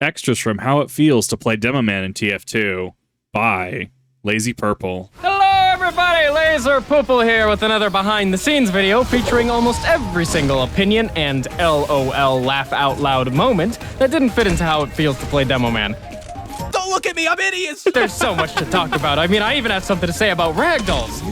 Extras from How It Feels to Play Demoman in TF2 by LazyPurple. Hello everybody, LazyPurple here with another behind-the-scenes video featuring almost every single opinion and LOL laugh-out-loud moment that didn't fit into How It Feels to Play Demoman. Don't look at me, I'm hideous! There's so much to talk about. I mean, I even have something to say about ragdolls.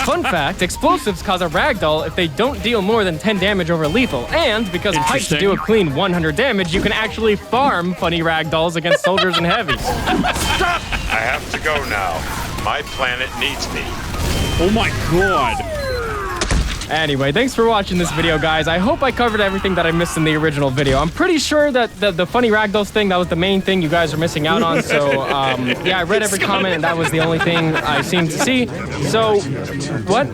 Fun fact, explosives cause a ragdoll if they don't deal more than 10 damage over lethal, and because pipes do a clean 100 damage, you can actually farm funny ragdolls against soldiers and heavies. Stop! I have to go now. My planet needs me. Oh my god. Anyway, thanks for watching this video, guys. I hope I covered everything that I missed in the original video. I'm pretty sure that the funny ragdolls thing, that was the main thing you guys are missing out on. So, yeah, I read every comment, and that was the only thing I seemed to see. So, what?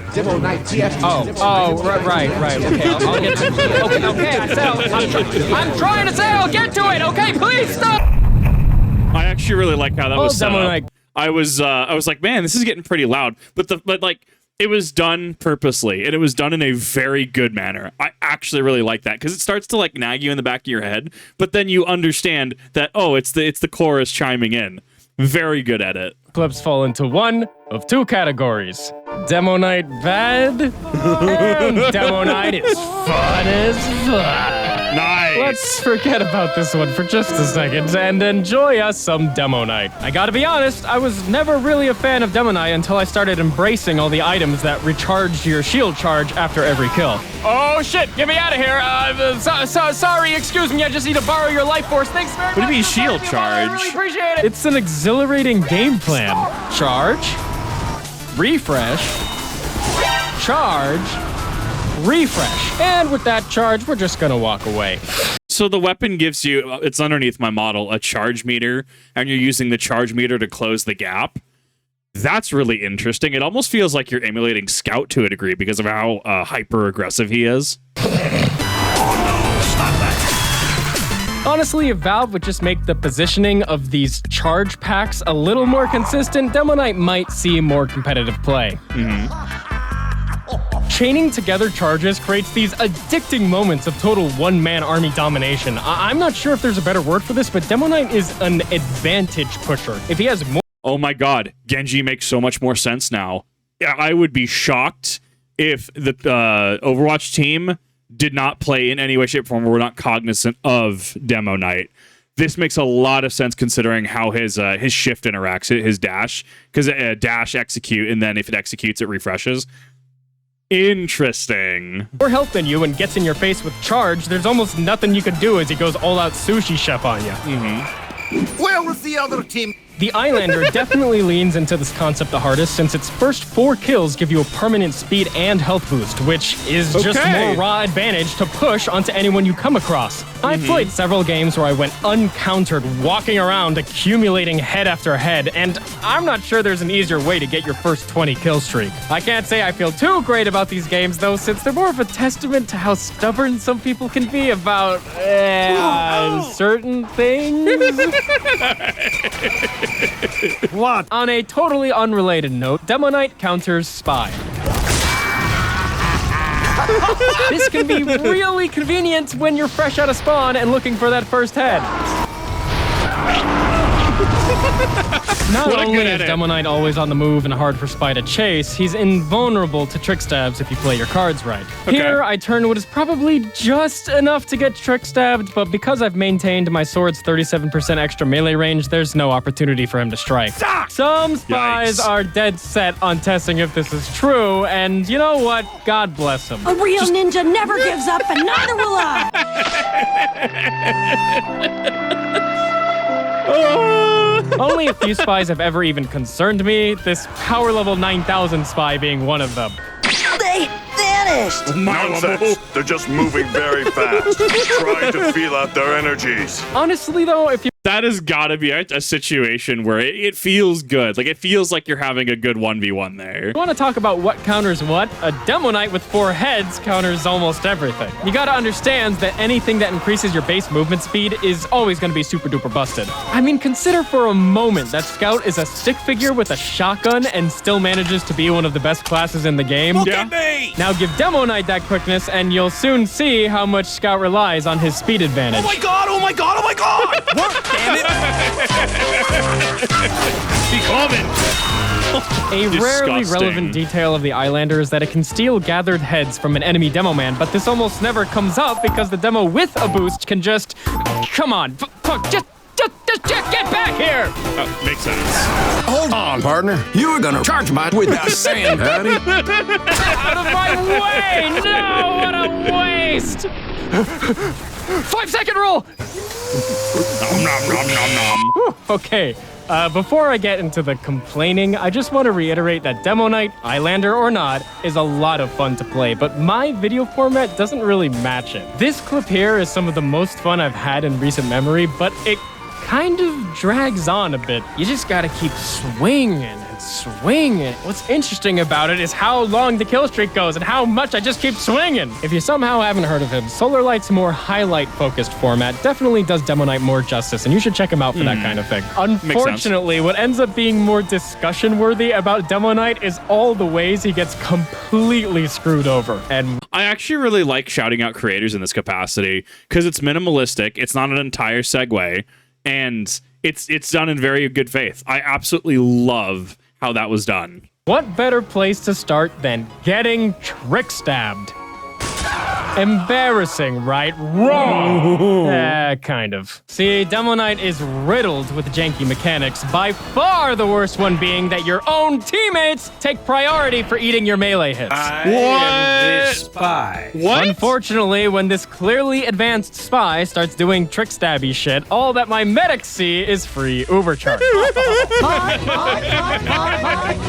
Oh, right. Okay, I'll get to it. Okay, I said I'm trying to say I'll get to it. Okay, please stop. I actually really like how that was set up. Like, I was like, man, this is getting pretty loud. But like, it was done purposely, and it was done in a very good manner. I actually really like that, because it starts to like nag you in the back of your head, but then you understand that, oh, it's the chorus chiming in. Very good at it. Clips fall into one of two categories. Demo night bad, and demo night is fun as fuck. Nice. Let's forget about this one for just a second and enjoy us some demo night. I gotta be honest, I was never really a fan of demo night until I started embracing all the items that recharge your shield charge after every kill. Oh shit, get me out of here. Sorry, excuse me, I just need to borrow your life force. Thanks very much. What do you mean shield charge? I really appreciate it. It's an exhilarating game plan. Charge, refresh, charge, refresh. And with that charge, we're just gonna walk away. So the weapon gives you, it's underneath my model, a charge meter, and you're using the charge meter to close the gap. That's really interesting. It almost feels like you're emulating Scout to a degree because of how hyper-aggressive he is. Honestly, if Valve would just make the positioning of these charge packs a little more consistent, Demo Night might see more competitive play. Chaining together charges creates these addicting moments of total one-man army domination. I'm not sure if there's a better word for this, but Demo Knight is an advantage pusher. If he has more— Oh my god, Genji makes so much more sense now. I would be shocked if the Overwatch team did not play in any way, shape, or form, or were not cognizant of Demo Knight. This makes a lot of sense considering how his shift interacts, his dash, because dash execute, and then if it executes, it refreshes. Interesting. More health than you and gets in your face with charge, there's almost nothing you could do as he goes all-out sushi chef on you. Where was the other team? The Islander definitely leans into this concept the hardest, since its first 4 kills give you a permanent speed and health boost, which is just more raw advantage to push onto anyone you come across. I've played several games where I went uncountered, walking around, accumulating head after head, and I'm not sure there's an easier way to get your first 20 kill streak. I can't say I feel too great about these games, though, since they're more of a testament to how stubborn some people can be about certain things. What? On a totally unrelated note, Demo Knight counters Spy. This can be really convenient when you're fresh out of spawn and looking for that first head. Not only is Demo Knight always on the move and hard for Spy to chase, he's invulnerable to trick stabs if you play your cards right. Here, I turn what is probably just enough to get trick stabbed, but because I've maintained my sword's 37% extra melee range, there's no opportunity for him to strike. Some spies are dead set on testing if this is true, and you know what? God bless them. A real ninja never gives up, and neither will I! Only a few spies have ever even concerned me, this power level 9000 spy being one of them. They vanished! Nonsense! They're just moving very fast, trying to feel out their energies. Honestly, though, if you— That has got to be a situation where it feels good. Like, it feels like you're having a good 1v1 there. want to talk about what counters what, a Demo Knight with 4 heads counters almost everything. You gotta understand that anything that increases your base movement speed is always gonna be super duper busted. I mean, consider for a moment that Scout is a stick figure with a shotgun and still manages to be one of the best classes in the game. Look at me! Now give Demo Knight that quickness, and you'll soon see how much Scout relies on his speed advantage. Oh my god, oh my god, oh my god! What? Damn it! He called it. A rarely Disgusting. relevant detail of the Eyelander is that it can steal gathered heads from an enemy Demoman, but this almost never comes up because the demo with a boost can just... Come on, fuck, just get back here! Makes sense. Hold on, partner. You were gonna charge my with that sand, buddy. Out of my way! No, what a waste! 5-second rule! Nom, nom, nom, nom, nom. Okay, before I get into the complaining, I just want to reiterate that Demo Knight, Eyelander or not, is a lot of fun to play, but my video format doesn't really match it. This clip here is some of the most fun I've had in recent memory, but it kind of drags on a bit. You just gotta keep swinging and swinging. What's interesting about it is how long the kill streak goes and how much I just keep swinging. If you somehow haven't heard of him, Solar Light's more highlight-focused format definitely does Demo Knight more justice, and you should check him out for that kind of thing. Unfortunately, what ends up being more discussion-worthy about Demo Knight is all the ways he gets completely screwed over. And I actually really like shouting out creators in this capacity because it's minimalistic, it's not an entire segue, and it's done in very good faith. I absolutely love how that was done. what better place to start than getting trick stabbed? Embarrassing, right? Wrong! Kind of. See, Demo Knight is riddled with janky mechanics, by far the worst one being that your own teammates take priority for eating your melee hits. I am this spy. What? Unfortunately, when this clearly advanced spy starts doing trick stabby shit, all that my medics see is free Uber charge.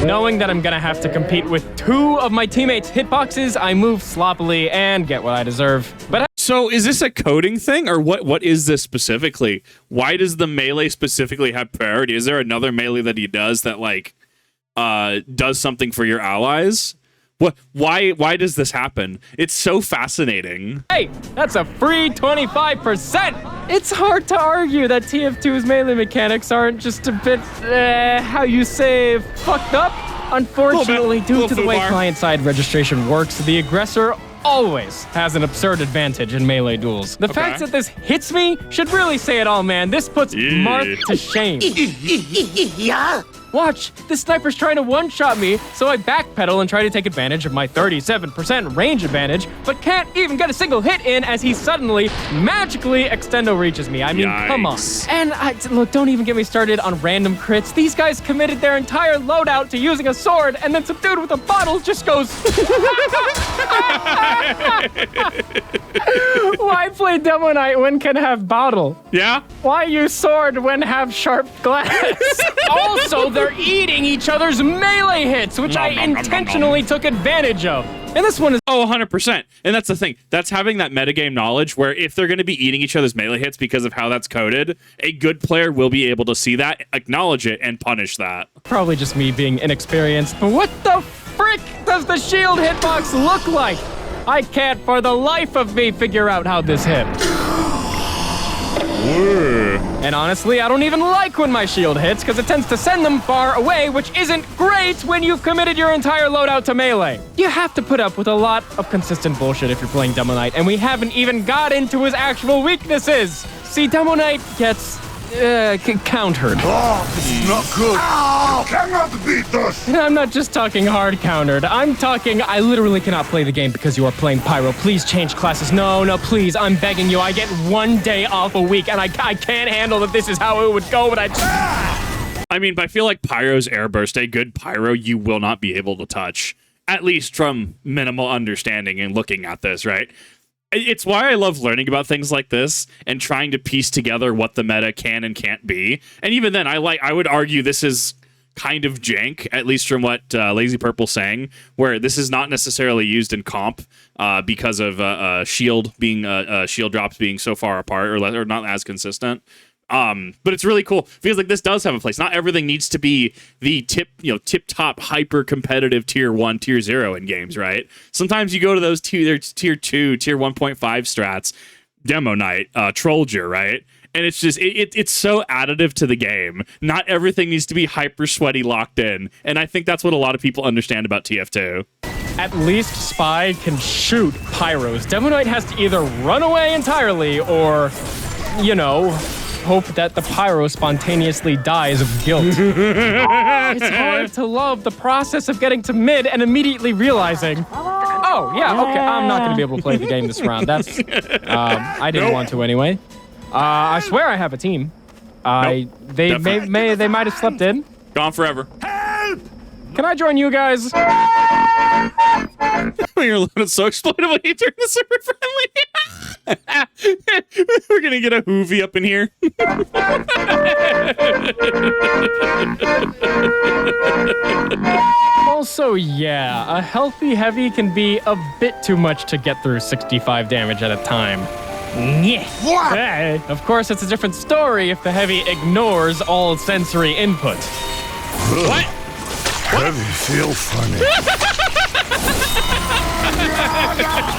Knowing that I'm gonna have to compete with 2 of my teammates' hitboxes, I move sloppily and get what I deserve. But So is this a coding thing, or what is this specifically? Why does the melee specifically have priority? Is there another melee that he does that, like, does something for your allies? What? Why does this happen? It's so fascinating. hey, that's a free 25%! It's hard to argue that TF2's melee mechanics aren't just a bit, how you say, fucked up? Unfortunately, due to the way client-side registration works, the aggressor always has an absurd advantage in melee duels. The fact that this hits me should really say it all, man. This puts Marth to shame. Yeah. Watch, this sniper's trying to one-shot me, so I backpedal and try to take advantage of my 37% range advantage, but can't even get a single hit in as he suddenly, magically extendo reaches me. I mean, come on. Yikes. And look, don't even get me started on random crits. These guys committed their entire loadout to using a sword, and then some dude with a bottle just goes... Why play Demo Knight when can have bottle? Yeah? Why use sword when have sharp glass? Also, they're eating each other's melee hits, which I intentionally took advantage of. And this one is... Oh, 100%. And that's the thing. That's having that metagame knowledge where if they're going to be eating each other's melee hits because of how that's coded, a good player will be able to see that, acknowledge it, and punish that. probably just me being inexperienced, but what the frick does the shield hitbox look like? I can't for the life of me figure out how this hit. And honestly, I don't even like when my shield hits because it tends to send them far away, which isn't great when you've committed your entire loadout to melee. You have to put up with a lot of consistent bullshit if you're playing Demo Knight, and we haven't even got into his actual weaknesses. See, Demo Knight gets countered. Oh, this is not good. You cannot beat us. And I'm not just talking hard countered. I'm talking I literally cannot play the game because you are playing Pyro. Please change classes. No, please. I'm begging you. I get 1 day off a week, and I can't handle that this is how it would go, but I mean, but I feel like Pyro's Airburst, a good Pyro, you will not be able to touch. At least from minimal understanding and looking at this, right? It's why I love learning about things like this and trying to piece together what the meta can and can't be. And even then, I would argue this is kind of jank, at least from what LazyPurple saying, where this is not necessarily used in comp because of shield drops being so far apart or not as consistent. But it's really cool because like this does have a place. Not everything needs to be the tip top hyper competitive tier 1, tier 0 in games, right? Sometimes you go to those tier 2, tier 1.5 strats, Demo Knight, Trollger, right? And it's just it's so additive to the game. Not everything needs to be hyper sweaty locked in. And I think that's what a lot of people understand about TF2. At least Spy can shoot pyros. Demo Knight has to either run away entirely or, you know, hope that the pyro spontaneously dies of guilt. It's hard to love the process of getting to mid and immediately realizing, oh, yeah, okay, I'm not going to be able to play the game this round. That's, I didn't want to anyway. I swear I have a team. They might have slept in. Gone forever. Can I join you guys? You're loaded so exploitable, you turn the server friendly. We're gonna get a hoovy up in here. Also, yeah, a healthy heavy can be a bit too much to get through 65 damage at a time. What? Hey, of course, it's a different story if the heavy ignores all sensory input. What? Heavy feel funny.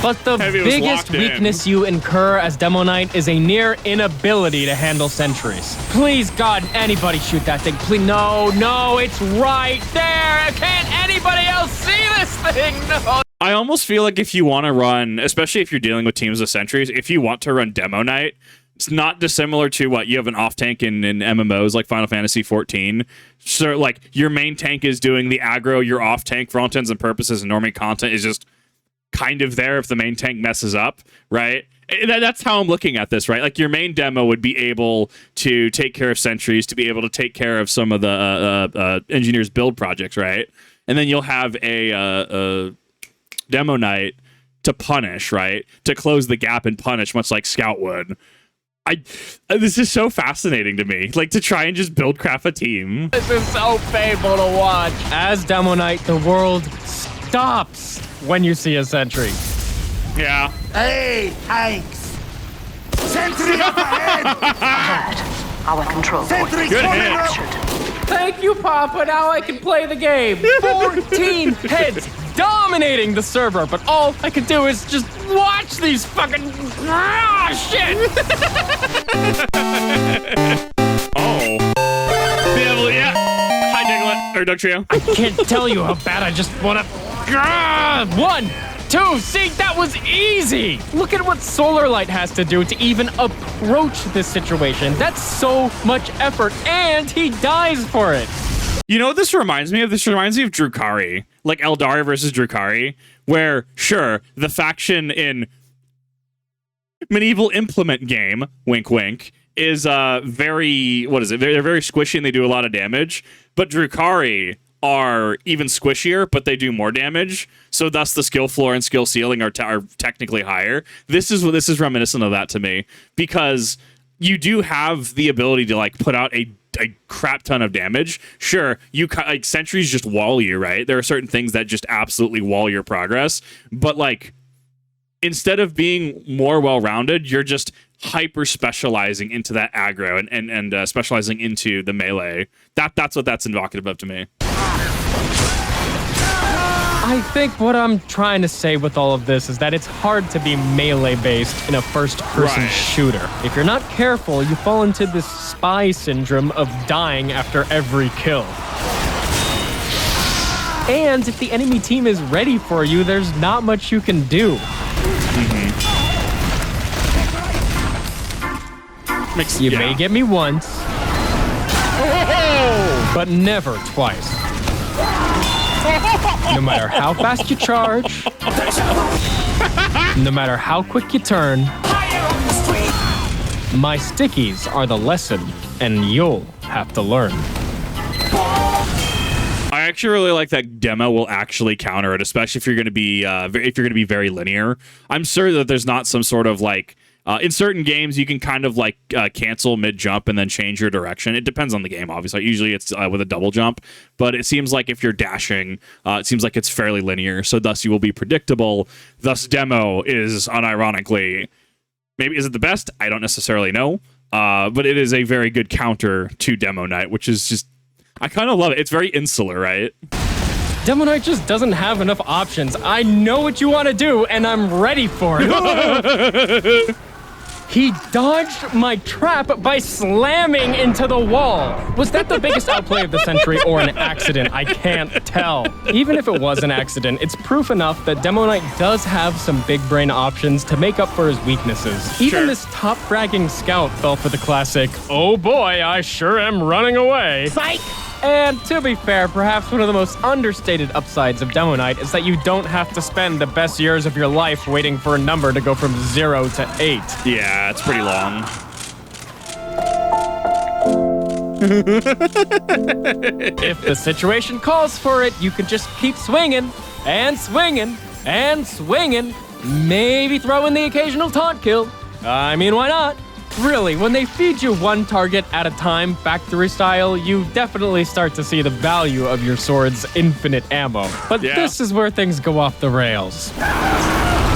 But the Heavy was biggest locked in. weakness you incur as Demo Knight is a near inability to handle sentries. Please, God, anybody shoot that thing. Please, no, it's right there. Can't anybody else see this thing? No. I almost feel like if you want to run, especially if you're dealing with teams of sentries, if you want to run Demo Knight, it's not dissimilar to what you have an off tank in MMOs like Final Fantasy 14. So, like, your main tank is doing the aggro, your off tank, for all intents and purposes, and normally content is just kind of there if the main tank messes up, right? That's how I'm looking at this, right? Like, your main demo would be able to take care of sentries, to be able to take care of some of the engineers' build projects, right? And then you'll have a Demo Knight to punish, right? To close the gap and punish, much like Scout would. This is so fascinating to me. Like, to try and just build craft a team. This is so painful to watch. As Demo Knight, the world stops when you see a sentry. Yeah. Hey, tanks! Sentry up ahead! Our control point. Sentry Good coming hit. up! Thank you, Papa. Now I can play the game. 14 heads dominating the server, but all I can do is just watch these fucking... shit! Oh. Yeah. Hi, Diglett. Or Doug Trio. I can't tell you how bad I just want to... 1, 2, see, that was easy! Look at what Solar Light has to do to even approach this situation. That's so much effort, and he dies for it. You know what this reminds me of? This reminds me of Drukhari. Like Eldari versus Drukhari, where, sure, the faction in Medieval Implement game, wink wink, is very, what is it? They're very squishy and they do a lot of damage, but Drukhari are even squishier, but they do more damage. So thus the skill floor and skill ceiling are technically higher. This is reminiscent of that to me, because you do have the ability to like put out a crap ton of damage. Sure, you like sentries just wall you, right? There are certain things that just absolutely wall your progress, but like instead of being more well-rounded, you're just hyper specializing into that aggro and specializing into the melee. That's what that's evocative of to me. I think what I'm trying to say with all of this is that it's hard to be melee-based in a first-person Right. shooter. If you're not careful, you fall into this spy syndrome of dying after every kill. And if the enemy team is ready for you, there's not much you can do. You may get me once, but never twice. No matter how fast you charge, no matter how quick you turn, my stickies are the lesson, and you'll have to learn. I actually really like that demo will actually counter it, especially if you're going to be very linear. I'm sure that there's not some sort of like in certain games you can kind of like cancel mid jump and then change your direction. It depends on the game, obviously. Usually it's with a double jump, but it seems like if you're dashing, it seems like it's fairly linear. So thus you will be predictable. Thus demo is unironically, maybe is it the best? I don't necessarily know, but it is a very good counter to Demo Knight, which is just. I kind of love it. It's very insular, right? Demo Knight just doesn't have enough options. I know what you want to do, and I'm ready for it. He dodged my trap by slamming into the wall. Was that the biggest outplay of the century or an accident? I can't tell. Even if it was an accident, it's proof enough that Demo Knight does have some big brain options to make up for his weaknesses. Even this top fragging scout fell for the classic, oh boy, I sure am running away. Psych! And to be fair, perhaps one of the most understated upsides of Demo Knight is that you don't have to spend the best years of your life waiting for a number to go from 0 to 8. Yeah, it's pretty long. If the situation calls for it, you can just keep swinging and swinging and swinging. Maybe throw in the occasional taunt kill. I mean, why not? Really, when they feed you one target at a time, factory style, you definitely start to see the value of your sword's infinite ammo. But this is where things go off the rails.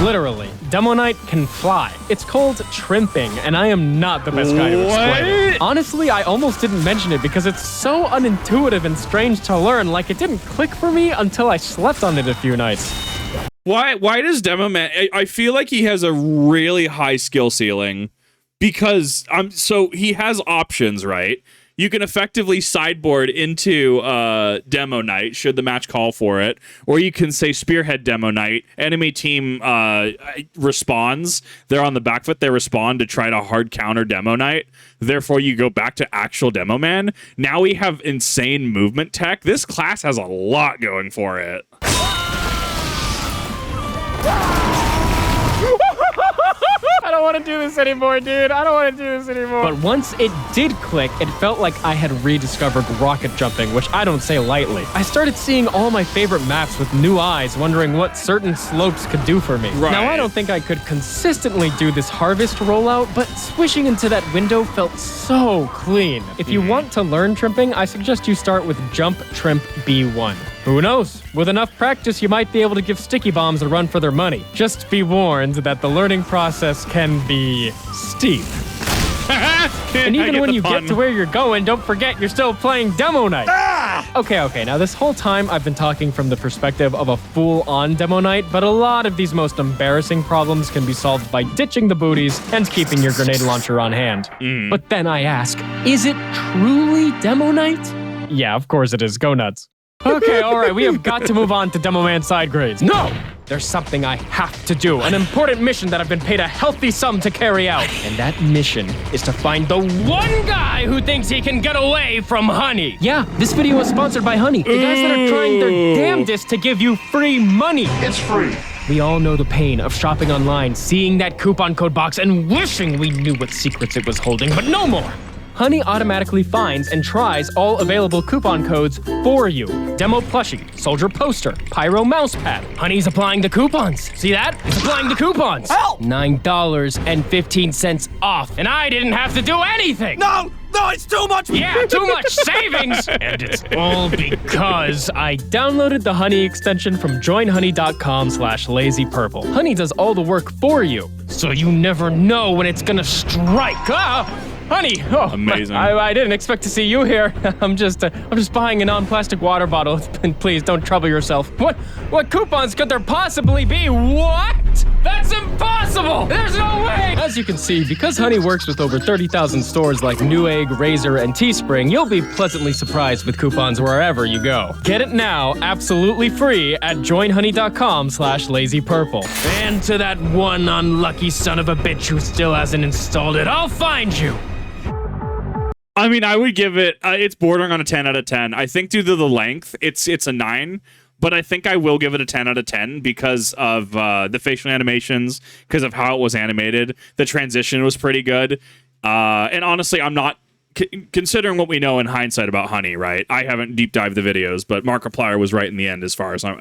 Literally, Demo Knight can fly. It's called trimping, and I am not the best guy to explain it. Honestly, I almost didn't mention it because it's so unintuitive and strange to learn, like it didn't click for me until I slept on it a few nights. Why does Demoman... I feel like he has a really high skill ceiling. Because so he has options, right? You can effectively sideboard into Demo Knight should the match call for it, or you can say Spearhead Demo Knight. Enemy team responds. They're on the back foot. They respond to try to hard counter Demo Knight. Therefore, you go back to actual Demoman. Now we have insane movement tech. This class has a lot going for it. I don't want to do this anymore, dude. I don't want to do this anymore. But once it did click, it felt like I had rediscovered rocket jumping, which I don't say lightly. I started seeing all my favorite maps with new eyes, wondering what certain slopes could do for me. Right. Now, I don't think I could consistently do this harvest rollout, but swishing into that window felt so clean. If you want to learn trimping, I suggest you start with Jump Trimp B1. Who knows? With enough practice, you might be able to give sticky bombs a run for their money. Just be warned that the learning process can be steep. And even when you get to where you're going, don't forget you're still playing Demo Knight. Okay, now this whole time I've been talking from the perspective of a full-on Demo Knight, but a lot of these most embarrassing problems can be solved by ditching the booties and keeping your grenade launcher on hand. But then I ask, is it truly Demo Knight? Yeah, of course it is. Go nuts. Okay, all right, we have got to move on to Demoman side grades. No! There's something I have to do, an important mission that I've been paid a healthy sum to carry out. And that mission is to find the one guy who thinks he can get away from Honey. Yeah, this video is sponsored by Honey, the guys that are trying their damnedest to give you free money. It's free. We all know the pain of shopping online, seeing that coupon code box, and wishing we knew what secrets it was holding, but no more. Honey automatically finds and tries all available coupon codes for you. Demo plushie, soldier poster, pyro mousepad. Honey's applying the coupons. See that? It's applying the coupons. Help! $9.15 off. And I didn't have to do anything. No, it's too much. Yeah, too much savings. And it's all because I downloaded the Honey extension from joinhoney.com/LazyPurple. Honey does all the work for you, so you never know when it's gonna strike. Honey! Oh, amazing. I didn't expect to see you here. I'm just buying a non-plastic water bottle. Please don't trouble yourself. What coupons could there possibly be? What? That's impossible! There's no way! As you can see, because Honey works with over 30,000 stores like Newegg, Razor, and Teespring, you'll be pleasantly surprised with coupons wherever you go. Get it now, absolutely free, at joinhoney.com/LazyPurple. And to that one unlucky son of a bitch who still hasn't installed it, I'll find you! I mean, I would give it, it's bordering on a 10 out of 10. I think due to the length, it's a 9, but I think I will give it a 10 out of 10 because of the facial animations, because of how it was animated. The transition was pretty good. And honestly, I'm not, considering what we know in hindsight about Honey, right? I haven't deep dived the videos, but Markiplier was right in the end as far as I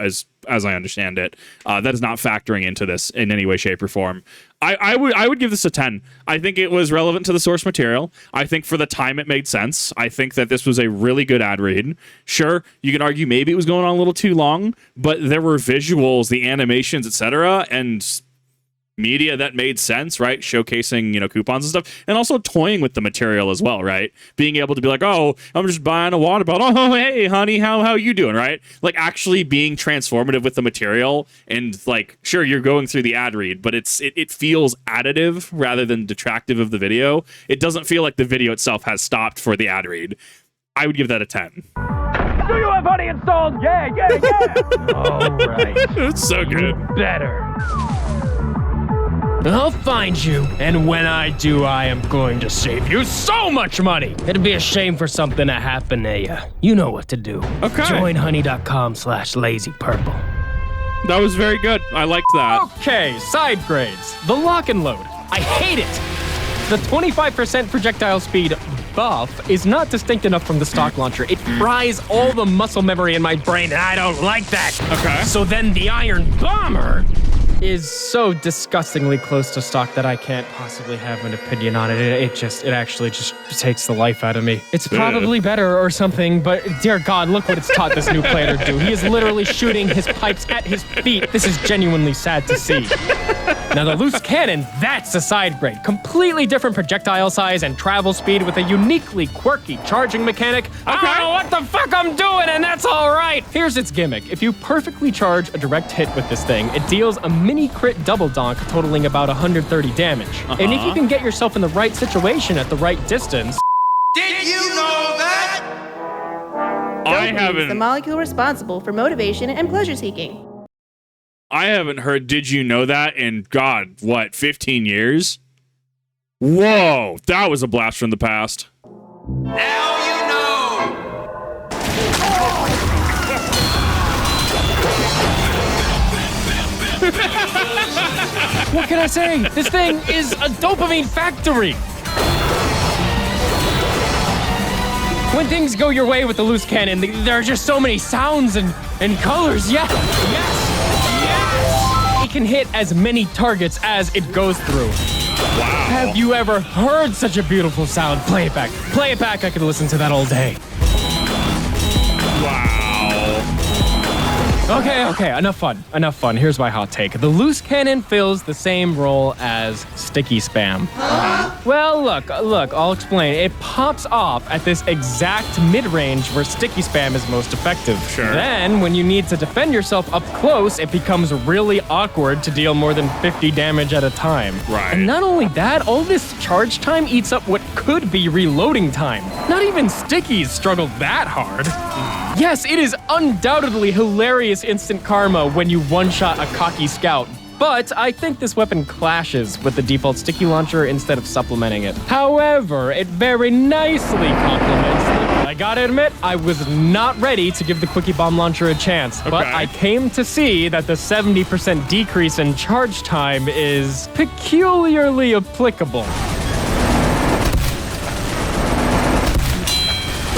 understand it. That is not factoring into this in any way, shape, or form. I would give this a 10. I think it was relevant to the source material. I think for the time it made sense. I think that this was a really good ad read. Sure, you can argue maybe it was going on a little too long, but there were visuals, the animations, etc., and media that made sense, right? Showcasing, coupons and stuff, and also toying with the material as well, right? Being able to be like, oh, I'm just buying a water bottle. Oh, hey, honey, how you doing, right? Like actually being transformative with the material, and like, sure, you're going through the ad read, but it feels additive rather than detractive of the video. It doesn't feel like the video itself has stopped for the ad read. I would give that a 10. Do you have honey installed? Yeah. All right. It's so good. Better. I'll find you, and when I do, I am going to save you so much money. It'd be a shame for something to happen to you. You know what to do. Okay. Join honey.com/LazyPurple. That was very good. I liked that. Okay, side grades. The lock and load. I hate it. The 25% projectile speed buff is not distinct enough from the stock launcher. It fries all the muscle memory in my brain, and I don't like that. Okay. So then the Iron Bomber is so disgustingly close to stock that I can't possibly have an opinion on it. It actually just takes the life out of me. It's probably better or something, but dear God, look what it's taught this new player to do. He is literally shooting his pipes at his feet. This is genuinely sad to see. Now the loose cannon, that's a side grade. Completely different projectile size and travel speed with a uniquely quirky charging mechanic. I don't know what the fuck I'm doing, and that's all right. Here's its gimmick. If you perfectly charge a direct hit with this thing, it deals a mini crit double donk totaling about 130 damage. And if you can get yourself in the right situation at the right distance... Did you know that? I Dopamine is haven't... the molecule responsible for motivation and pleasure seeking. I haven't heard "Did you know that" in, God, what, 15 years? Whoa, that was a blast from the past. Now you know. What can I say? This thing is a dopamine factory. When things go your way with the loose cannon, there are just so many sounds and colors. Yes. It can hit as many targets as it goes through. Wow. Have you ever heard such a beautiful sound? Play it back. Play it back. I could listen to that all day. Wow. Okay, enough fun. Here's my hot take. The loose cannon fills the same role as sticky spam. Well, look, I'll explain. It pops off at this exact mid-range where sticky spam is most effective. Sure. Then, when you need to defend yourself up close, it becomes really awkward to deal more than 50 damage at a time. Right. And not only that, all this charge time eats up what could be reloading time. Not even stickies struggle that hard. Yes, it is undoubtedly hilarious instant karma when you one-shot a cocky scout, but I think this weapon clashes with the default sticky launcher instead of supplementing it. However, it very nicely complements it. I gotta admit, I was not ready to give the Quickie Bomb Launcher a chance, but I came to see that the 70% decrease in charge time is peculiarly applicable.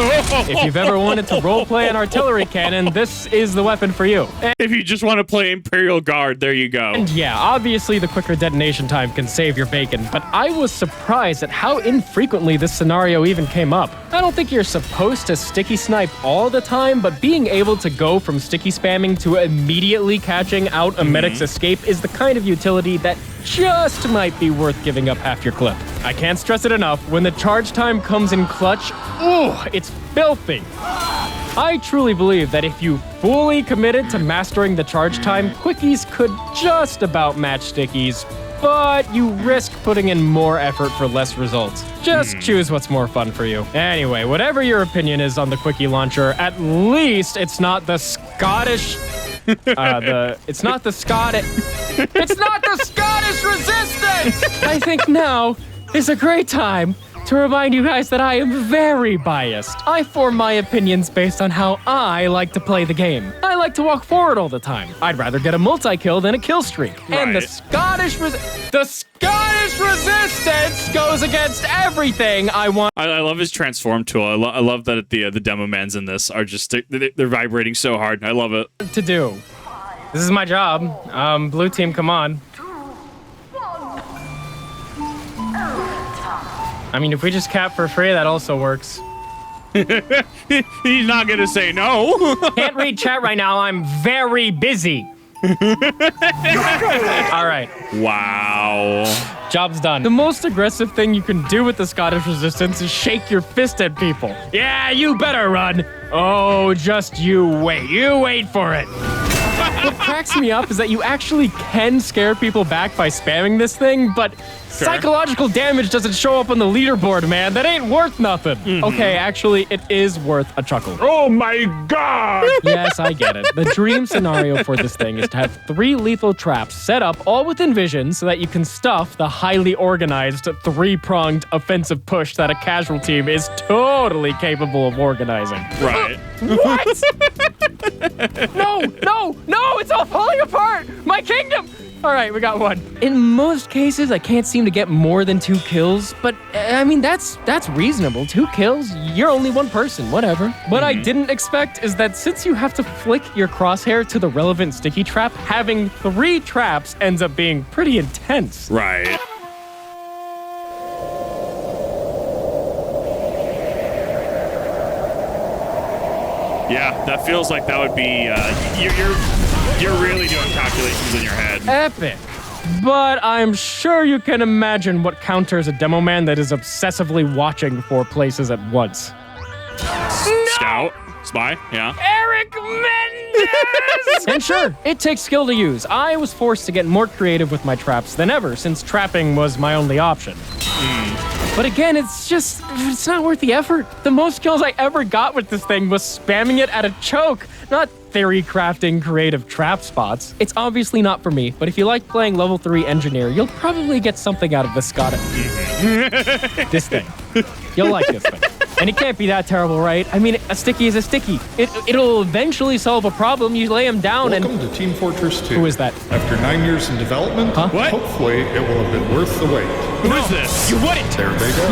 If you've ever wanted to roleplay an artillery cannon, this is the weapon for you. If you just want to play Imperial Guard, there you go. And yeah, obviously the quicker detonation time can save your bacon, but I was surprised at how infrequently this scenario even came up. I don't think you're supposed to sticky snipe all the time, but being able to go from sticky spamming to immediately catching out a medic's escape is the kind of utility that just might be worth giving up half your clip. I can't stress it enough, when the charge time comes in clutch, ooh, it's filthy. I truly believe that if you fully committed to mastering the charge time, quickies could just about match stickies, but you risk putting in more effort for less results. Just choose what's more fun for you. Anyway, whatever your opinion is on the Quickie Launcher, at least it's not the Scottish... It's not the Scottish resistance! I think now is a great time to remind you guys that I am very biased. I form my opinions based on how I like to play the game. I like to walk forward all the time. I'd rather get a multi-kill than a kill streak. And the Scottish resistance goes against everything I want. I love his transform tool. I love that the Demomans in this are just, they're vibrating so hard. I love it. To do. This is my job. Blue team, come on. I mean, if we just cap for free, that also works. He's not gonna say no. Can't read chat right now. I'm very busy. All right. Wow. Job's done. The most aggressive thing you can do with the Scottish Resistance is shake your fist at people. Yeah, you better run. Oh, just you wait. You wait for it. What cracks me up is that you actually can scare people back by spamming this thing, but psychological damage doesn't show up on the leaderboard, man. That ain't worth nothing. Okay, actually, it is worth a chuckle. Oh my god! Yes, I get it. The dream scenario for this thing is to have 3 lethal traps set up all within vision so that you can stuff the highly organized 3-pronged offensive push that a casual team is totally capable of organizing. Right. What? No, it's all falling apart. My kingdom. All right, we got one. In most cases, I can't seem to get more than 2 kills, but I mean, that's reasonable. 2 kills, you're only one person, whatever. What I didn't expect is that since you have to flick your crosshair to the relevant sticky trap, having 3 traps ends up being pretty intense. Right. Yeah, that feels like that would be, you're really doing calculations in your head. Epic. But I'm sure you can imagine what counters a Demoman that is obsessively watching 4 places at once. Scout, spy, yeah. Eric Mendes! And sure, it takes skill to use. I was forced to get more creative with my traps than ever, since trapping was my only option. But again, it's not worth the effort. The most kills I ever got with this thing was spamming it at a choke, not theory crafting creative trap spots. It's obviously not for me, but if you like playing level 3 engineer, you'll probably get something out of this this thing. You'll like this thing. And it can't be that terrible, right? I mean, a sticky is a sticky. It'll eventually solve a problem. You lay them down Welcome to Team Fortress 2. Who is that? After 9 years in development, What? hopefully it will have been worth the wait. Who is this? You wouldn't! There they go.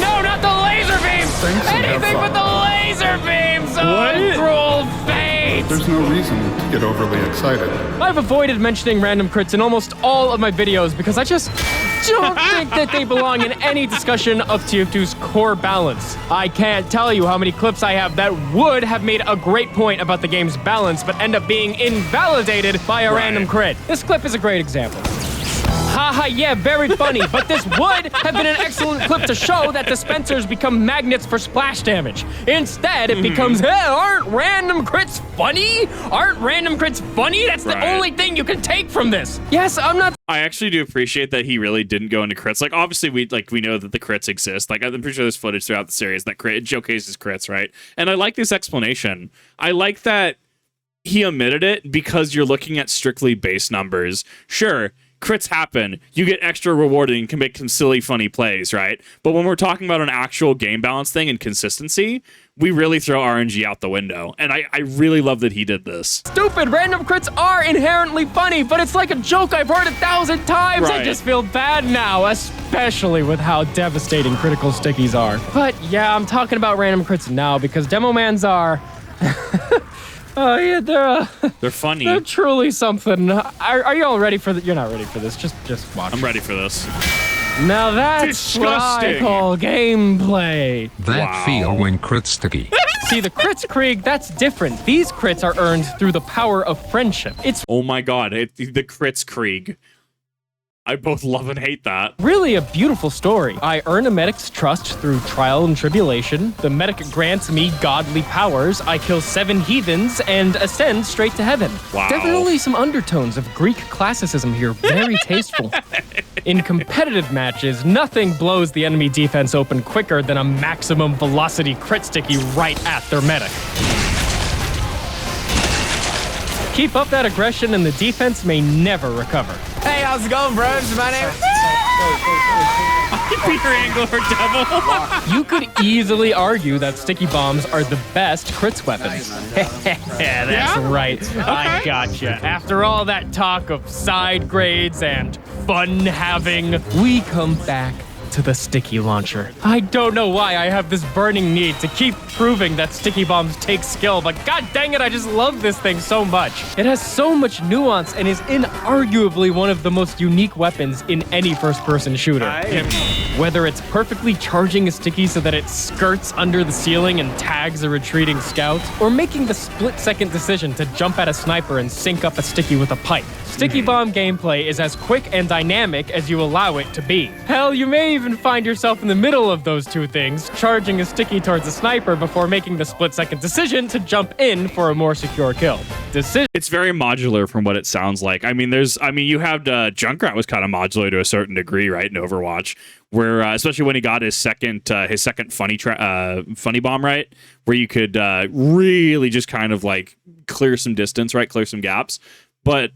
No, not the laser beams! Thanks and have Anything fun. but the laser beams! What? Oh, cruel fate! There's no reason to get overly excited. I've avoided mentioning random crits in almost all of my videos because I just don't think that they belong in any discussion of TF2's core balance. I can't tell you how many clips I have that would have made a great point about the game's balance but end up being invalidated by a random crit. This clip is a great example. Haha, yeah, very funny, but this would have been an excellent clip to show that dispensers become magnets for splash damage. Instead, it becomes, hey, aren't random crits funny? Aren't random crits funny? That's the only thing you can take from this. Yes, I'm not. I actually do appreciate that he really didn't go into crits. Like, obviously, we know that the crits exist. Like, I'm pretty sure there's footage throughout the series that it showcases crits, right? And I like this explanation. I like that he omitted it because you're looking at strictly base numbers. Sure, crits happen. You get extra rewarding and can make some silly, funny plays, right? But when we're talking about an actual game balance thing and consistency, we really throw RNG out the window. And I really love that he did this. Stupid, random crits are inherently funny, but it's like a joke I've heard 1,000 times. I just feel bad now, especially with how devastating critical stickies are. But yeah, I'm talking about random crits now because Demomans are... Oh yeah, they're funny. They're truly something. Are you all ready for this? You're not ready for this. Just watch. I'm ready for this. Now that's what I call gameplay. That feel when crit sticky. See, the crits Krieg, that's different. These crits are earned through the power of friendship. It's oh my god, the crits Krieg. I both love and hate that. Really a beautiful story. I earn a medic's trust through trial and tribulation. The medic grants me godly powers. I kill 7 heathens and ascend straight to heaven. Wow. Definitely some undertones of Greek classicism here. Very tasteful. In competitive matches, nothing blows the enemy defense open quicker than a maximum velocity crit sticky right at their medic. Keep up that aggression and the defense may never recover. Hey, how's it going, bros? My name is... Peter Angler Devil. You could easily argue that sticky bombs are the best crits weapons. Yeah, that's right. Okay. I gotcha. After all that talk of side grades and fun having, we come back to the sticky launcher. I don't know why I have this burning need to keep proving that sticky bombs take skill, but god dang it, I just love this thing so much. It has so much nuance and is inarguably one of the most unique weapons in any first-person shooter. Whether it's perfectly charging a sticky so that it skirts under the ceiling and tags a retreating scout, or making the split-second decision to jump at a sniper and sync up a sticky with a pipe. Sticky bomb gameplay is as quick and dynamic as you allow it to be. Hell, you may even find yourself in the middle of those two things, charging a sticky towards a sniper before making the split-second decision to jump in for a more secure kill. It's very modular from what it sounds like. I mean, you have Junkrat was kind of modular to a certain degree, right, in Overwatch, where especially when he got his second funny bomb, right, where you could really just kind of like clear some distance, right, clear some gaps. But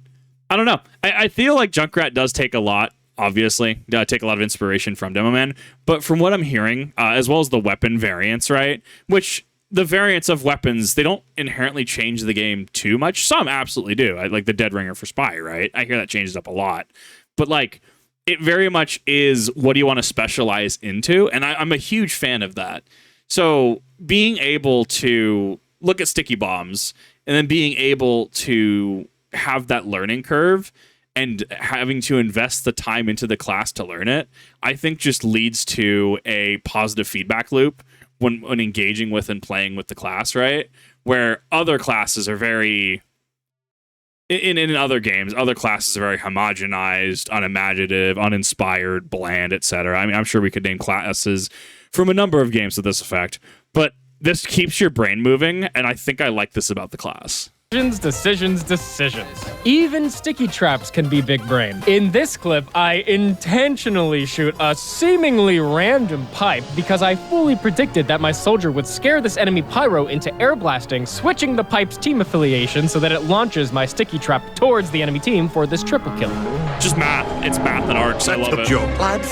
I don't know. I feel like Junkrat does take a lot, obviously, take a lot of inspiration from Demoman. But from what I'm hearing, as well as the weapon variants, right, which the variants of weapons, they don't inherently change the game too much. Some absolutely do. Like the Dead Ringer for Spy, right? I hear that changes up a lot. But like, it very much is what do you want to specialize into? And I'm a huge fan of that. So being able to look at sticky bombs and then being able to have that learning curve and having to invest the time into the class to learn it, I think just leads to a positive feedback loop when engaging with and playing with the class, right? Where other classes are very... In other games, other classes are very homogenized, unimaginative, uninspired, bland, etc. I mean, I'm sure we could name classes from a number of games to this effect, but this keeps your brain moving, and I think I like this about the class. Decisions. Even sticky traps can be big brain. In this clip, I intentionally shoot a seemingly random pipe because I fully predicted that my soldier would scare this enemy pyro into air blasting, switching the pipe's team affiliation so that it launches my sticky trap towards the enemy team for this triple kill. Just math. It's math and arcs. I love it. Joke, lads.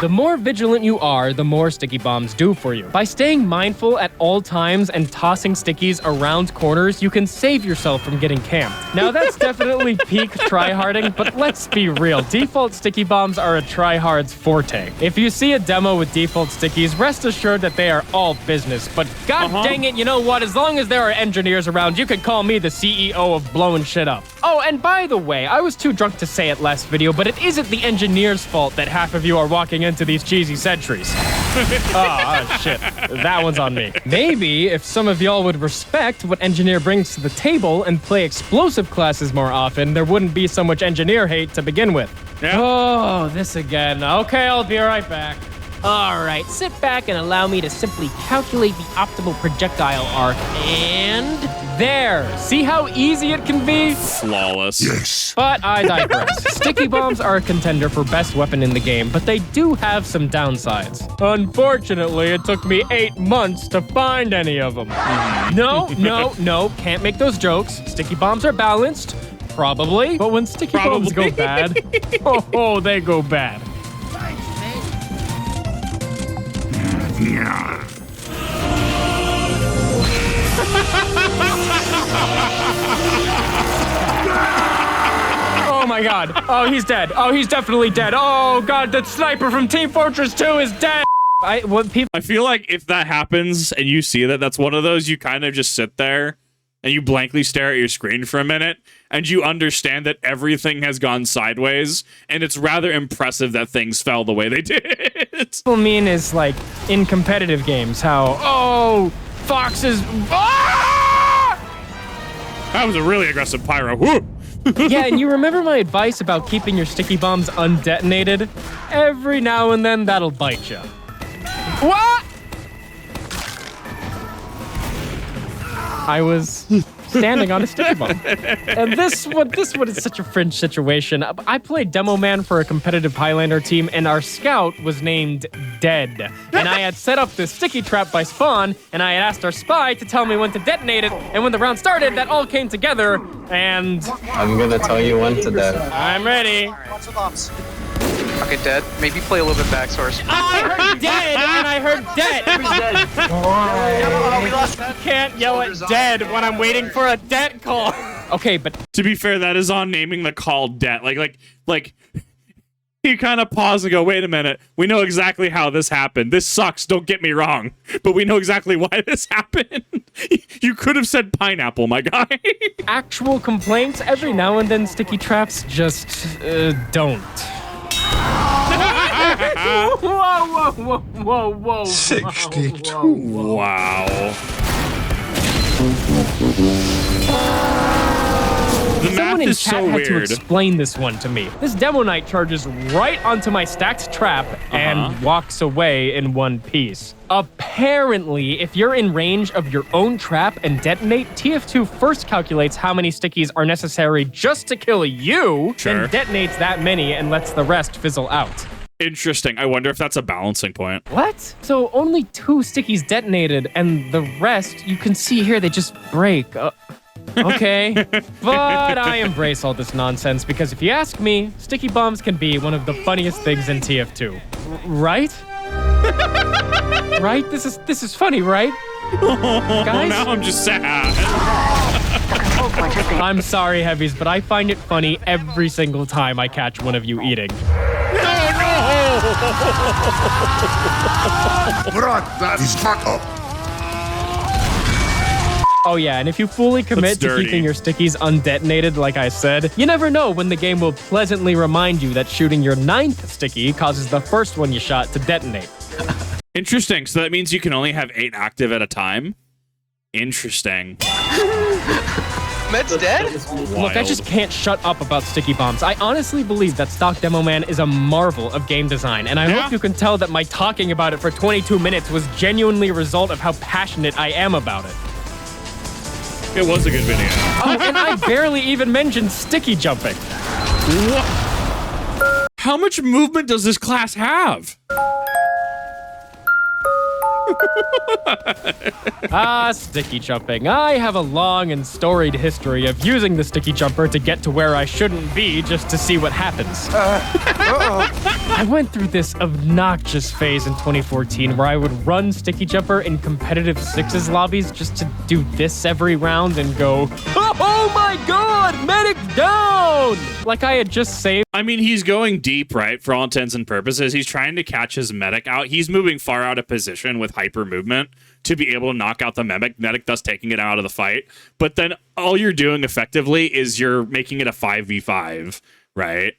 The more vigilant you are, the more sticky bombs do for you. By staying mindful at all times and tossing stickies around corners, you can save yourself from getting camped. Now that's definitely peak tryharding, but let's be real. Default sticky bombs are a tryhard's forte. If you see a demo with default stickies, rest assured that they are all business. But god dang it, you know what? As long as there are engineers around, you can call me the CEO of blowing shit up. Oh, and by the way, I was too drunk to say it last video, but it isn't the engineer's fault that half of you are walking into these cheesy sentries. Oh, shit. That one's on me. Maybe if some of y'all would respect what engineer brings to the table and play explosive classes more often, there wouldn't be so much engineer hate to begin with. Yeah. Oh, this again. Okay, I'll be right back. All right, sit back and allow me to simply calculate the optimal projectile arc, and there. See how easy it can be? Flawless. Yes. But I digress. Sticky bombs are a contender for best weapon in the game, but they do have some downsides. Unfortunately, it took me 8 months to find any of them. No, can't make those jokes. Sticky bombs are balanced. Probably. But when sticky bombs go bad, oh, they go bad. Oh my god. Oh, he's dead. Oh, he's definitely dead. Oh god, that sniper from Team Fortress 2 is dead. I feel like if that happens and you see that, that's one of those you kind of just sit there and you blankly stare at your screen for a minute and you understand that everything has gone sideways, and it's rather impressive that things fell the way they did. What I mean is, like, in competitive games, how, oh, foxes. Ah! That was a really aggressive pyro. Woo! Yeah, and you remember my advice about keeping your sticky bombs undetonated? Every now and then, that'll bite you. What? I was standing on a sticky bomb. And this one is such a fringe situation. I played Demoman for a competitive Highlander team, and our scout was named Dead. And I had set up this sticky trap by spawn, and I had asked our spy to tell me when to detonate it, and when the round started, that all came together, and... I'm gonna tell you when to dead. I'm ready. Lots of bombs. Okay, Dead. Maybe play a little bit backsource. I heard dead, and I heard dead. We lost. Can't yell at dead when I'm waiting for a dead call. Okay, but to be fair, that is on naming the call debt. Like he kind of paused and go, wait a minute. We know exactly how this happened. This sucks. Don't get me wrong. But we know exactly why this happened. You could have said pineapple, my guy. Actual complaints, every now and then sticky traps just don't. Whoa. 62. Wow. The Someone math in is chat so had to weird. explain this one to me. This Demo Knight charges right onto my stacked trap and walks away in one piece. Apparently, if you're in range of your own trap and detonate, TF2 first calculates how many stickies are necessary just to kill you, Sure. then detonates that many and lets the rest fizzle out. Interesting. I wonder if that's a balancing point. What? So only 2 stickies detonated, and the rest, you can see here, they just break. Okay, but I embrace all this nonsense because if you ask me, sticky bombs can be one of the funniest things in TF2. Right? Right? This is funny, right? Guys? Now I'm just sad. I'm sorry, Heavies, but I find it funny every single time I catch one of you eating. Oh yeah, and if you fully commit to keeping your stickies undetonated, like I said, you never know when the game will pleasantly remind you that shooting your 9th sticky causes the first one you shot to detonate. Interesting. So that means you can only have 8 active at a time? Interesting. Med's dead? Look, I just can't shut up about sticky bombs. I honestly believe that stock Demoman is a marvel of game design, and I hope you can tell that my talking about it for 22 minutes was genuinely a result of how passionate I am about it. It was a good video. Oh, and I barely even mentioned sticky jumping. What? How much movement does this class have? Sticky jumping. I have a long and storied history of using the sticky jumper to get to where I shouldn't be just to see what happens. I went through this obnoxious phase in 2014 where I would run sticky jumper in competitive 6s lobbies just to do this every round and go, oh my god, medic down! Like I had just saved. I mean, he's going deep, right? For all intents and purposes, he's trying to catch his medic out. He's moving far out of position with hyper movement to be able to knock out the medic, thus taking it out of the fight. But then all you're doing effectively is you're making it a 5v5, right?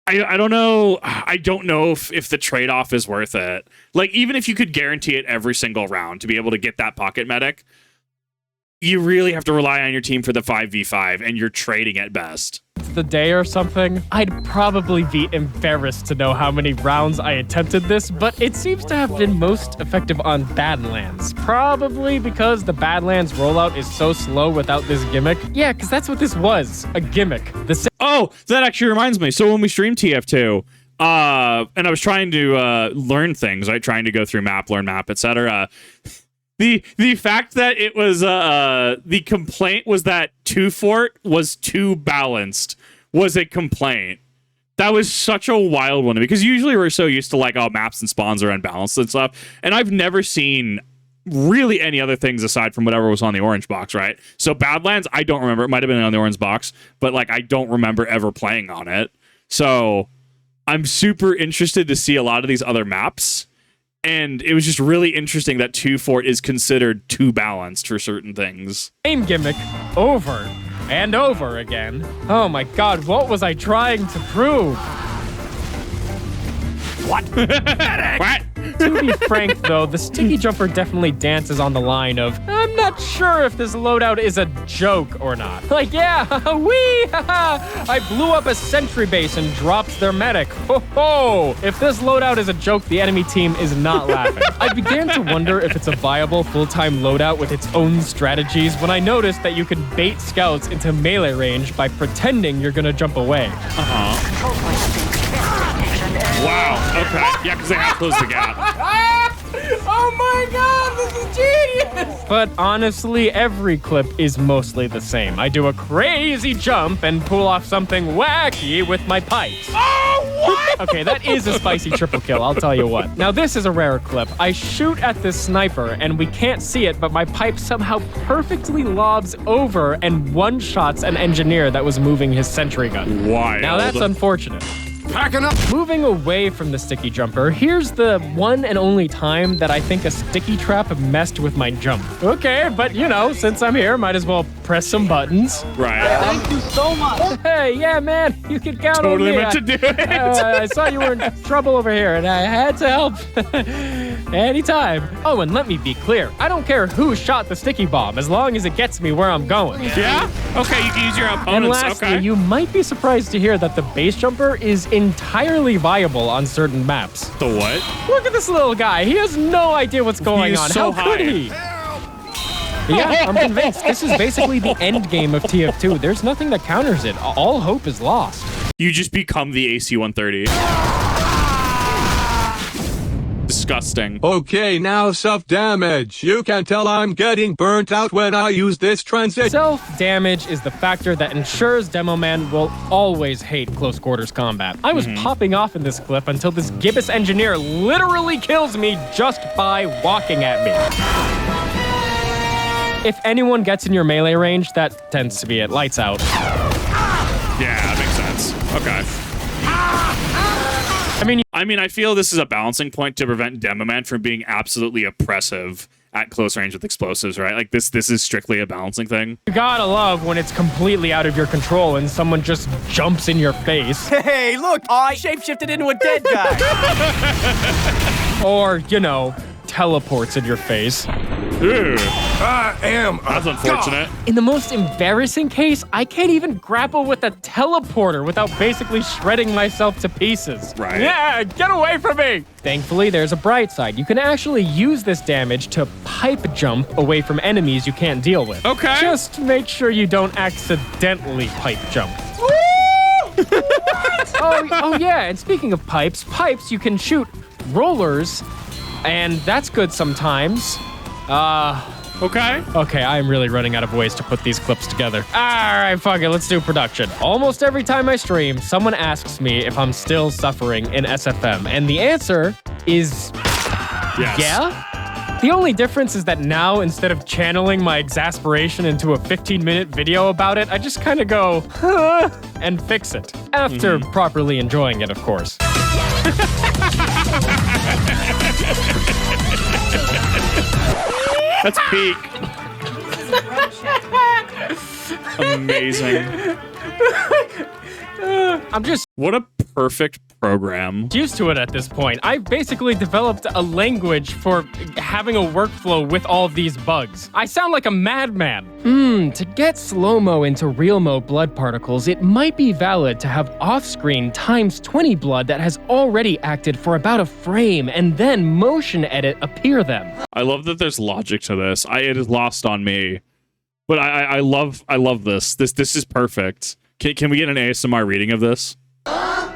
I don't know. I don't know if the trade-off is worth it. Like, even if you could guarantee it every single round to be able to get that pocket medic, you really have to rely on your team for the 5v5, and you're trading at best. The day or something, I'd probably be embarrassed to know how many rounds I attempted this, but it seems to have been most effective on Badlands. Probably because the Badlands rollout is so slow without this gimmick. Yeah, because that's what this was, a gimmick. Oh, that actually reminds me. So when we streamed TF2, and I was trying to learn things, right? Trying to go through map, learn map, etc. The fact that it was the complaint was that 2 Fort was too balanced was a complaint. That was such a wild one because usually we're so used to like, oh, maps and spawns are unbalanced and stuff, and I've never seen really any other things aside from whatever was on the orange box, right? So Badlands, I don't remember. It might have been on the orange box, but like I don't remember ever playing on it. So I'm super interested to see a lot of these other maps. And it was just really interesting that 2 Fort is considered too balanced for certain things. Same gimmick over and over again. Oh my god, what was I trying to prove? What? What? To be frank, though, the sticky jumper definitely dances on the line of, I'm not sure if this loadout is a joke or not. Like, yeah, wee, I blew up a sentry base and dropped their medic. Ho ho! If this loadout is a joke, the enemy team is not laughing. I began to wonder if it's a viable full-time loadout with its own strategies when I noticed that you could bait scouts into melee range by pretending you're gonna jump away. Wow. Okay. Yeah, because they have closed the gap. Oh my god, this is genius! But honestly, every clip is mostly the same. I do a crazy jump and pull off something wacky with my pipes. Oh, what? Okay, that is a spicy triple kill, I'll tell you what. Now, this is a rare clip. I shoot at this sniper, and we can't see it, but my pipe somehow perfectly lobs over and one-shots an engineer that was moving his sentry gun. Wild. Now, that's unfortunate. packing up. Moving away from the sticky jumper, here's the one and only time that I think a sticky trap messed with my jump. Okay, but you know, since I'm here, might as well press some buttons. Right. Thank you so much. Hey, yeah, man, you can count Totally on me. meant to do it. I saw you were in trouble over here, and I had to help anytime. Oh, and let me be clear. I don't care who shot the sticky bomb, as long as it gets me where I'm going. Yeah? Okay, you can use your And opponents. lastly, Okay. you might be surprised to hear that the base jumper is entirely viable on certain maps. The what? Look at this little guy. He has no idea what's going is on. so How could high. he? Yeah, I'm convinced. This is basically the end game of TF2. There's nothing that counters it. All hope is lost. You just become the AC-130. Disgusting. Okay, now self-damage. You can tell I'm getting burnt out when I use this transition. Self-damage is the factor that ensures Demoman will always hate close quarters combat. I was popping off in this clip until this gibbous engineer literally kills me just by walking at me. If anyone gets in your melee range, that tends to be it. Lights out. Yeah, that makes sense. Okay. I mean, I feel this is a balancing point to prevent Demoman from being absolutely oppressive at close range with explosives, right? Like this is strictly a balancing thing. You gotta love when it's completely out of your control and someone just jumps in your face. Hey, look, I shapeshifted into a dead guy. Or, you know, teleports in your face. Ew. I am. That's unfortunate. In the most embarrassing case, I can't even grapple with a teleporter without basically shredding myself to pieces. Right. Yeah, get away from me! Thankfully, there's a bright side. You can actually use this damage to pipe jump away from enemies you can't deal with. Okay. Just make sure you don't accidentally pipe jump. oh yeah, and speaking of pipes, you can shoot rollers, and that's good sometimes. Okay. Okay, I'm really running out of ways to put these clips together. All right, fuck it, let's do production. Almost every time I stream, someone asks me if I'm still suffering in SFM, and the answer is Yes. yeah. The only difference is that now, instead of channeling my exasperation into a 15-minute video about it, I just kind of go, huh, and fix it. After properly enjoying it, of course. That's peak. Amazing. I'm just What a perfect program. used to it at this point. I've basically developed a language for having a workflow with all of these bugs. I sound like a madman. To get slow-mo into real-mo blood particles, it might be valid to have off-screen times 20 blood that has already acted for about a frame and then motion edit appear them. I love that there's logic to this. It is lost on me. But I love this. This is perfect. Can we get an ASMR reading of this?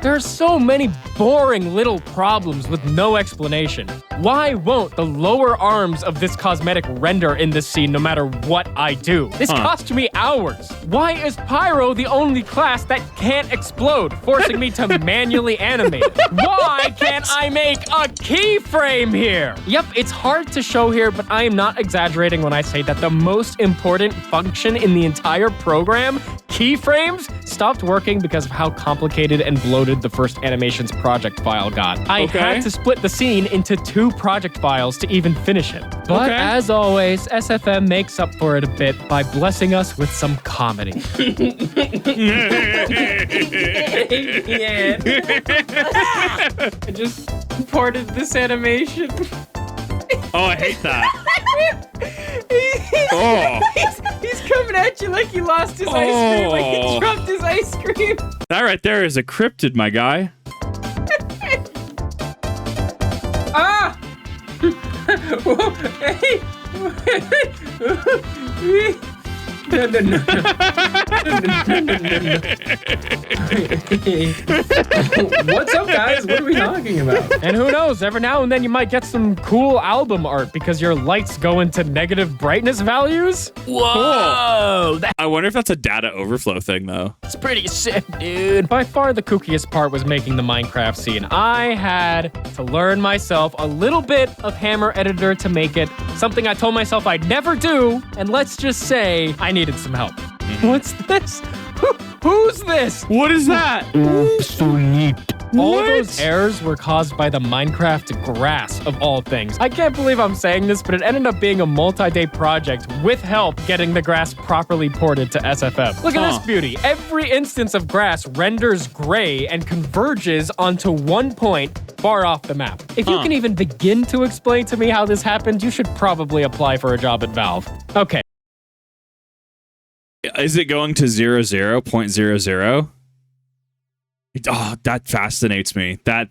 There are so many boring little problems with no explanation. Why won't the lower arms of this cosmetic render in this scene no matter what I do? This cost me hours. Why is Pyro the only class that can't explode, forcing me to manually animate? Why can't I make a keyframe here? Yep, it's hard to show here, but I am not exaggerating when I say that the most important function in the entire program, keyframes, stopped working because of how complicated and bloated the first animations project file got. I had to split the scene into 2 project files to even finish it. But as always, SFM makes up for it a bit by blessing us with some comedy. I just ported this animation. Oh, I hate that. Oh. He's coming at you like he lost his ice cream, like he dropped his ice cream. That right there is a cryptid, my guy. Ah! No. What's up, guys? What are we talking about? And who knows, every now and then you might get some cool album art because your lights go into negative brightness values. Whoa! Cool. I wonder if that's a data overflow thing, though. It's pretty sick, dude. By far the kookiest part was making the Minecraft scene. I had to learn myself a little bit of Hammer Editor to make it, something I told myself I'd never do, and let's just say I needed some help. What's this? Who's this? What is that? Obsolete. All those errors were caused by the Minecraft grass, of all things. I can't believe I'm saying this, but it ended up being a multi-day project with help getting the grass properly ported to SFF. Look at this beauty. Every instance of grass renders gray and converges onto one point far off the map. If you can even begin to explain to me how this happened, you should probably apply for a job at Valve. Okay. Is it going to 0.00? Oh, that fascinates me. That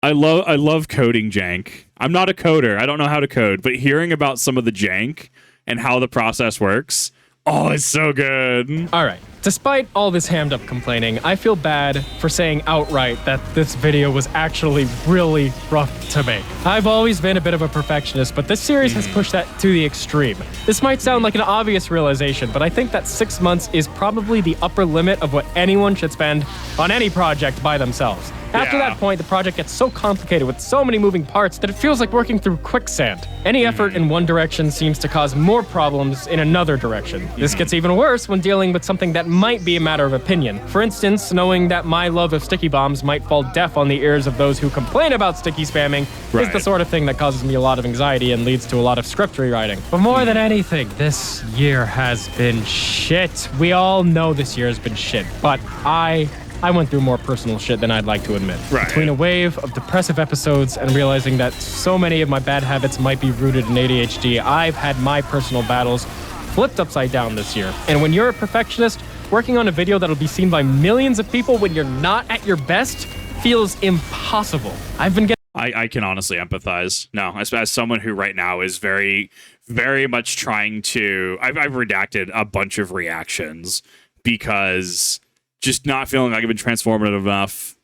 I love coding jank. I'm not a coder. I don't know how to code, but hearing about some of the jank and how the process works, oh, it's so good. All right. Despite all this hammed up complaining, I feel bad for saying outright that this video was actually really rough to make. I've always been a bit of a perfectionist, but this series has pushed that to the extreme. This might sound like an obvious realization, but I think that 6 months is probably the upper limit of what anyone should spend on any project by themselves. After that point, the project gets so complicated with so many moving parts that it feels like working through quicksand. Any effort in one direction seems to cause more problems in another direction. This gets even worse when dealing with something that might be a matter of opinion. For instance, knowing that my love of sticky bombs might fall deaf on the ears of those who complain about sticky spamming is the sort of thing that causes me a lot of anxiety and leads to a lot of script rewriting. But more than anything, this year has been shit. We all know this year has been shit, but I went through more personal shit than I'd like to admit. Between a wave of depressive episodes and realizing that so many of my bad habits might be rooted in ADHD, I've had my personal battles flipped upside down this year. And when you're a perfectionist, working on a video that'll be seen by millions of people when you're not at your best feels impossible. I've been getting... I can honestly empathize. No, as someone who right now is very, very much trying to... I've redacted a bunch of reactions because... just not feeling like I've been transformative enough.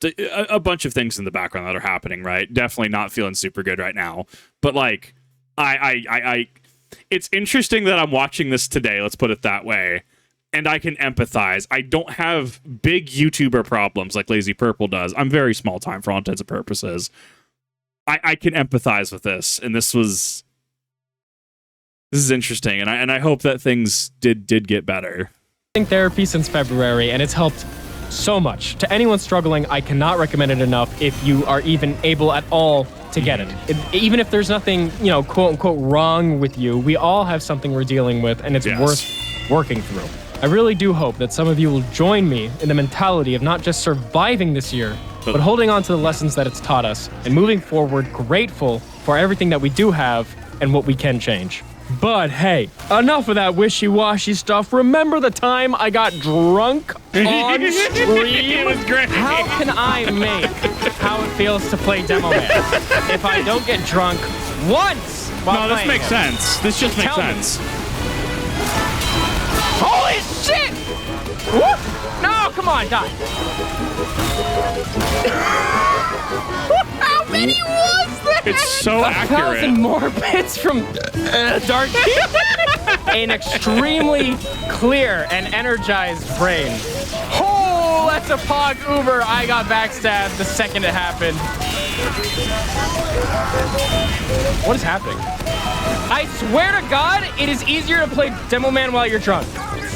A bunch of things in the background that are happening, right? Definitely not feeling super good right now. But like, it's interesting that I'm watching this today, let's put it that way, and I can empathize. I don't have big YouTuber problems like LazyPurple does. I'm very small time for all intents and purposes. I can empathize with this, and this is interesting, and I hope that things did get better. Therapy since February, and it's helped so much. To anyone struggling, I cannot recommend it enough if you are even able at all to get it. Even if there's nothing, you know, quote unquote wrong with you, we all have something we're dealing with, and it's worth working through. I really do hope that some of you will join me in the mentality of not just surviving this year, but holding on to the lessons that it's taught us and moving forward grateful for everything that we do have and what we can change. But hey, enough of that wishy-washy stuff. Remember the time I got drunk on stream? It was great. How can I make how it feels to play Demoman if I don't get drunk once while No, this makes him? sense. This just makes sense. Holy shit! Whoop! No, come on, die. How many was that? It's so accurate. 1,000 more bits from Dark. An extremely clear and energized brain. Oh, that's a Pog Uber. I got backstabbed the second it happened. What is happening? I swear to God, it is easier to play Demoman while you're drunk.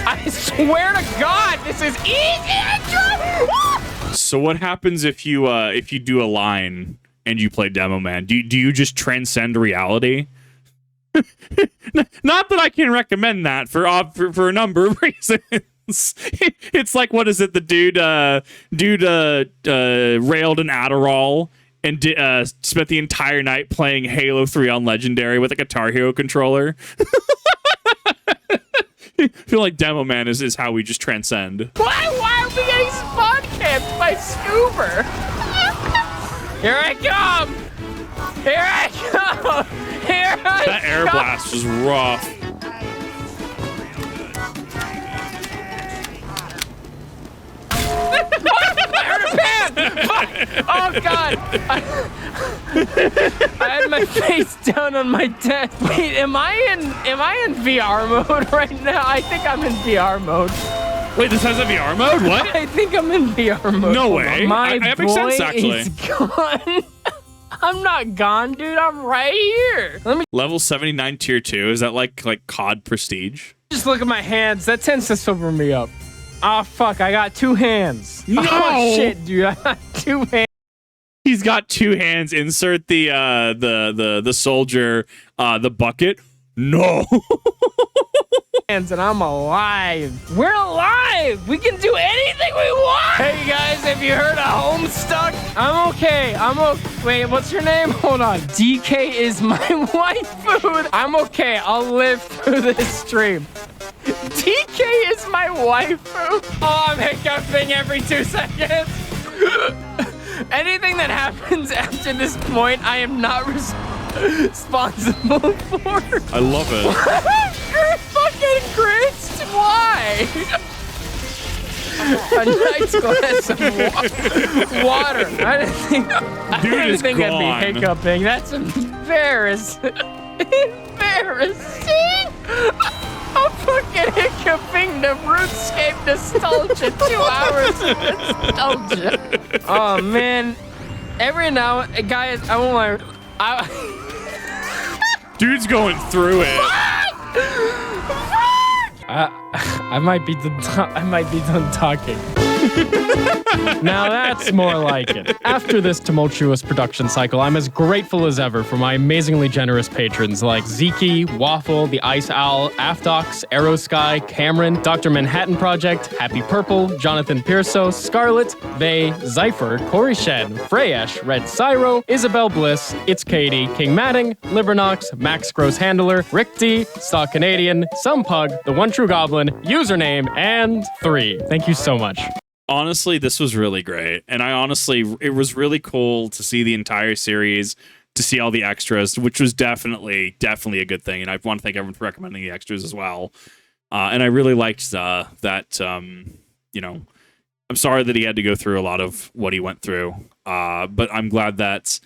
I swear to God, this is easier. So what happens if you do a line and you play Demoman? Do you just transcend reality? Not that I can recommend that for a number of reasons. It's like, what is it? The dude railed an Adderall and spent the entire night playing Halo 3 on Legendary with a Guitar Hero controller. I feel like Demoman is how we just transcend. Why are we getting spawn camped by Scoober? Here I come! Here I come! Here I That air come! blast was rough. I heard a pan! Oh God! I had my face down on my desk. Wait, am I in VR mode right now? I think I'm in VR mode. Wait, this has a VR mode? What? I think I'm in VR mode. No way. My that boy makes sense, actually. is gone. I'm not gone, dude. I'm right here. Let me Level 79 tier 2. Is that like COD prestige? just look at my hands. That tends to sober me up. Oh, fuck, I got 2 hands. No! Oh, shit, dude, I got 2 hands. He's got 2 hands. Insert the soldier, the bucket. No. And I'm alive. We're alive. We can do anything we want. Hey guys, have you heard of Homestuck? I'm okay. Wait, what's your name? Hold on. DK is my waifu. I'm okay. I'll live through this stream. DK is my waifu. Oh, I'm hiccuping every 2 seconds. Anything that happens after this point, I am not responsible for. I love it. Fucking grist? Why? A nice glass of water. I didn't think I'd be hiccuping. That's embarrassing. Embarrassing. I'm fucking hiccuping the RuneScape nostalgia. 2 hours of nostalgia. Oh man. Every now, guys, I won't lie. Dude's going through it. I might be done talking. Now that's more like it. After this tumultuous production cycle, I'm as grateful as ever for my amazingly generous patrons like Zeke, Waffle, the Ice Owl, Aftox, Aerosky, Cameron, Dr. Manhattan Project, Happy Purple, Jonathan Pearso, Scarlet, Vay, Zypher, Corey Shen, Freyesh, Red Cyro, Isabel Bliss, It's Katie, King Matting, Libernox, Max Gross Handler, Rick D, Stock Canadian, Some Pug, The One True Goblin, Username, and 3. Thank you so much. Honestly, this was really great. And it was really cool to see the entire series, to see all the extras, which was definitely a good thing. And I want to thank everyone for recommending the extras as well. And I really liked that, you know, I'm sorry that he had to go through a lot of what he went through. But I'm glad that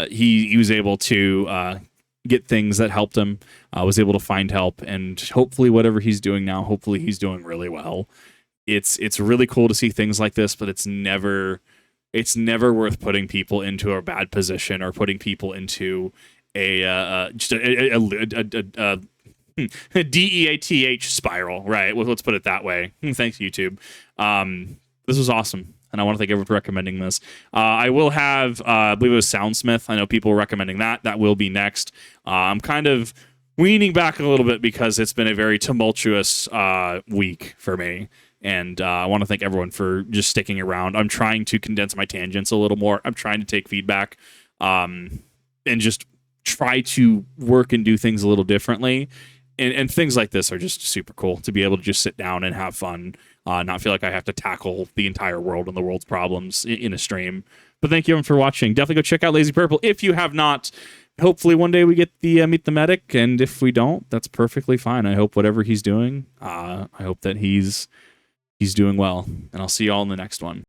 he was able to get things that helped him, was able to find help. And hopefully whatever he's doing now, hopefully he's doing really well. It's really cool to see things like this, but it's never worth putting people into a bad position or putting people into a DEATH spiral, right? Well, let's put it that way. Thanks, YouTube. This was awesome, and I want to thank everyone for recommending this. I will have, I believe it was Soundsmith. I know people were recommending that. That will be next. I'm kind of weaning back a little bit because it's been a very tumultuous week for me. And I want to thank everyone for just sticking around. I'm trying to condense my tangents a little more. I'm trying to take feedback and just try to work and do things a little differently. And things like this are just super cool to be able to just sit down and have fun, not feel like I have to tackle the entire world and the world's problems in a stream. But thank you everyone for watching. Definitely go check out LazyPurple if you have not. Hopefully one day we get the Meet the Medic, and if we don't, that's perfectly fine. I hope whatever he's doing, I hope that he's doing well, and I'll see you all in the next one.